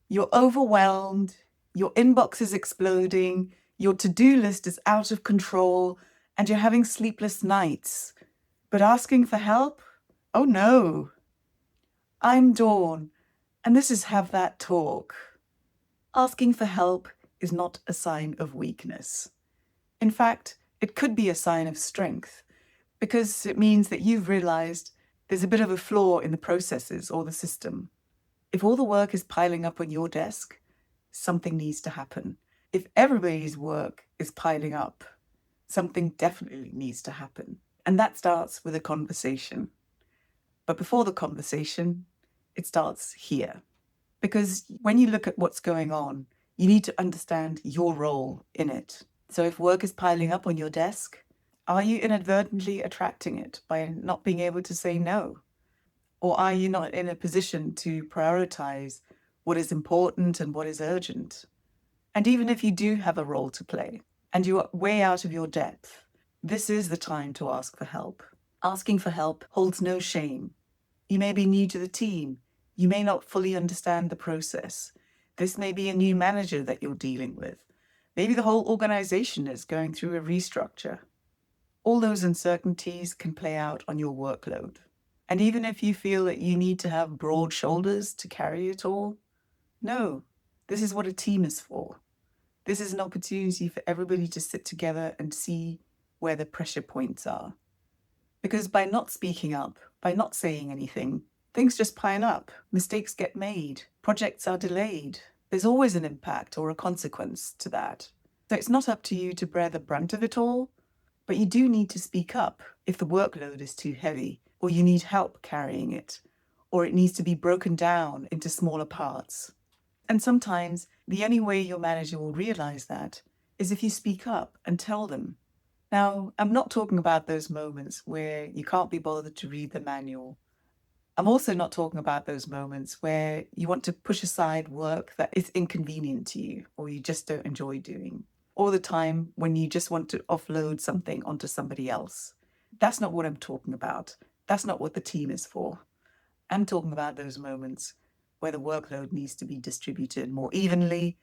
You're overwhelmed, your inbox is exploding, your to-do list is out of control, and you're having sleepless nights. But asking for help? Oh no. I'm Dawn, and this is Have That Talk. Asking for help is not a sign of weakness. In fact, it could be a sign of strength, because it means that you've realized there's a bit of a flaw in the processes or the system. If all the work is piling up on your desk, something needs to happen. If everybody's work is piling up, something definitely needs to happen. And that starts with a conversation. But before the conversation, it starts here. Because when you look at what's going on, you need to understand your role in it. So if work is piling up on your desk, are you inadvertently attracting it by not being able to say no? Or are you not in a position to prioritize what is important and what is urgent? And even if you do have a role to play and you are way out of your depth, this is the time to ask for help. Asking for help holds no shame. You may be new to the team. You may not fully understand the process. This may be a new manager that you're dealing with. Maybe the whole organization is going through a restructure. All those uncertainties can play out on your workload. And even if you feel that you need to have broad shoulders to carry it all, no, this is what a team is for. This is an opportunity for everybody to sit together and see where the pressure points are. Because by not speaking up, by not saying anything, things just pile up, mistakes get made, projects are delayed. There's always an impact or a consequence to that. So it's not up to you to bear the brunt of it all, but you do need to speak up if the workload is too heavy, or you need help carrying it, or it needs to be broken down into smaller parts. And sometimes the only way your manager will realize that is if you speak up and tell them. Now, I'm not talking about those moments where you can't be bothered to read the manual. I'm also not talking about those moments where you want to push aside work that is inconvenient to you or you just don't enjoy doing, or the time when you just want to offload something onto somebody else. That's not what I'm talking about. That's not what the team is for. I'm talking about those moments where the workload needs to be distributed more evenly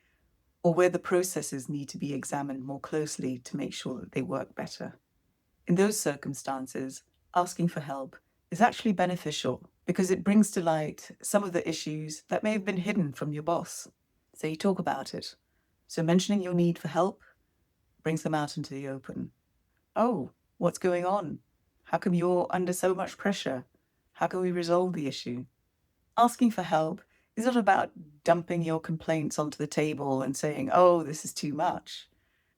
or where the processes need to be examined more closely to make sure that they work better. In those circumstances, asking for help is actually beneficial because it brings to light some of the issues that may have been hidden from your boss. So you talk about it. So mentioning your need for help brings them out into the open. Oh, what's going on? How come you're under so much pressure? How can we resolve the issue? Asking for help is not about dumping your complaints onto the table and saying, oh, this is too much.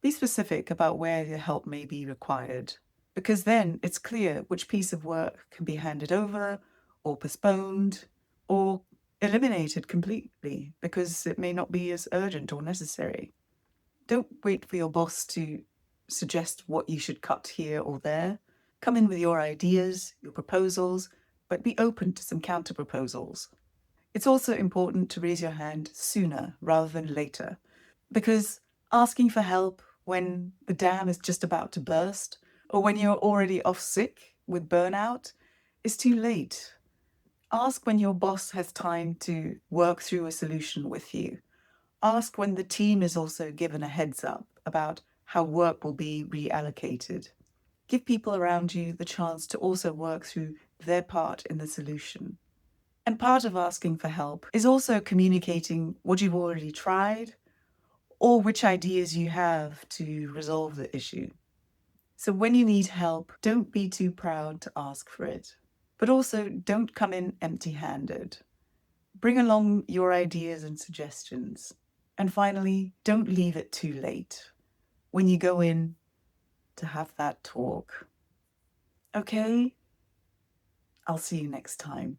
Be specific about where your help may be required, because then it's clear which piece of work can be handed over or postponed or eliminated completely because it may not be as urgent or necessary. Don't wait for your boss to suggest what you should cut here or there. Come in with your ideas, your proposals, but be open to some counterproposals. It's also important to raise your hand sooner rather than later, because asking for help when the dam is just about to burst or when you're already off sick with burnout is too late. Ask when your boss has time to work through a solution with you. Ask when the team is also given a heads up about how work will be reallocated. Give people around you the chance to also work through their part in the solution. And part of asking for help is also communicating what you've already tried or which ideas you have to resolve the issue. So when you need help, don't be too proud to ask for it, but also don't come in empty-handed. Bring along your ideas and suggestions. And finally, don't leave it too late when you go in to have that talk. Okay? I'll see you next time.